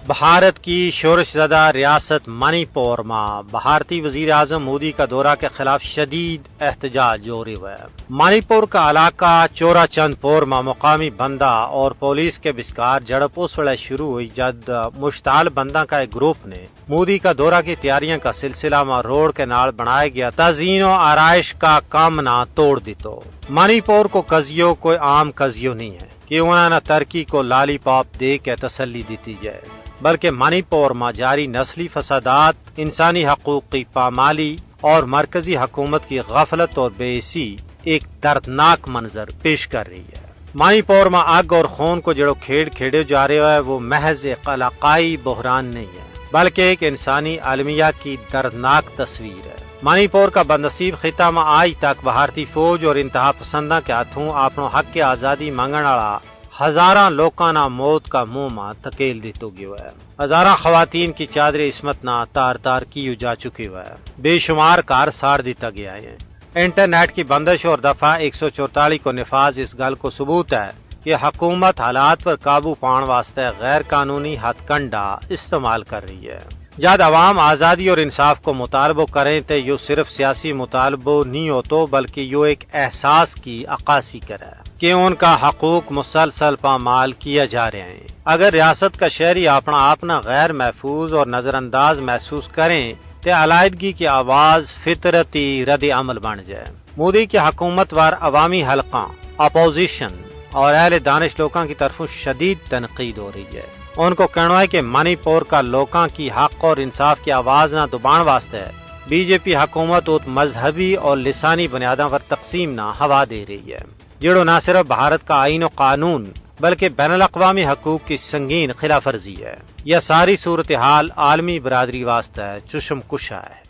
بھارت کی شورش زدہ ریاست منی پور میں بھارتی وزیر اعظم مودی کا دورہ کے خلاف شدید احتجاج جاری ہوا ہے۔ منی پور کا علاقہ چورا چند پور میں مقامی بندہ اور پولیس کے بچکار جھڑپ اس وقت شروع ہوئی جب مشتعل بندہ کا ایک گروپ نے مودی کا دورہ کی تیاریاں کا سلسلہ میں روڈ کے نال بنایا گیا تزئین و آرائش کا کام نہ توڑ دی تو منی پور کو قضیوں کوئی عام قضیوں نہیں ہے کہ انہوں نے ترکی کو لالی پاپ دے کے تسلی دیتی جائے، بلکہ منی پور میں جاری نسلی فسادات، انسانی حقوق کی پامالی اور مرکزی حکومت کی غفلت اور بے حسی ایک دردناک منظر پیش کر رہی ہے۔ منی پور میں آگ اور خون کو جڑو کھیڑے جا رہے ہے وہ محض ایک علاقائی بحران نہیں ہے بلکہ ایک انسانی المیہ کی دردناک تصویر ہے۔ منی پور کا بدنصیب خطہ میں آج تک بھارتی فوج اور انتہا پسنداں کے ہاتھوں اپنوں حق کے آزادی مانگن والا ہزاراں لوکاں نا موت کا منہ ماں تکیل دیتو گیا ہے۔ ہزاراں خواتین کی چادر عصمت نہ تار تار کی جا چکی ہے، بے شمار کار ساڑ دیتا گیا ہے۔ انٹرنیٹ کی بندش اور دفعہ 144 کو نفاذ اس گل کو ثبوت ہے کہ حکومت حالات پر قابو پان واسطے غیر قانونی ہتھ کنڈا استعمال کر رہی ہے۔ جب عوام آزادی اور انصاف کو مطالبہ کریں تو یہ صرف سیاسی مطالبہ نہیں ہوتو بلکہ یہ ایک احساس کی عکاسی کرے کہ ان کا حقوق مسلسل پامال کیا جا رہے ہیں۔ اگر ریاست کا شہری اپنا غیر محفوظ اور نظر انداز محسوس کریں تو علیحدگی کی آواز فطرتی رد عمل بن جائے۔ مودی کی حکومت وار عوامی حلقاں، اپوزیشن اور اہل دانش لوکاں کی طرفوں شدید تنقید ہو رہی ہے۔ ان کو کہنا ہے کہ منی پور کا لوکاں کی حق اور انصاف کی آواز نہ دبان واسطے بی جے پی حکومت ات مذہبی اور لسانی بنیادوں پر تقسیم نہ ہوا دے رہی ہے، جڑو نہ صرف بھارت کا آئین و قانون بلکہ بین الاقوامی حقوق کی سنگین خلاف ورزی ہے۔ یہ ساری صورتحال عالمی برادری واسطے چشم کشا ہے۔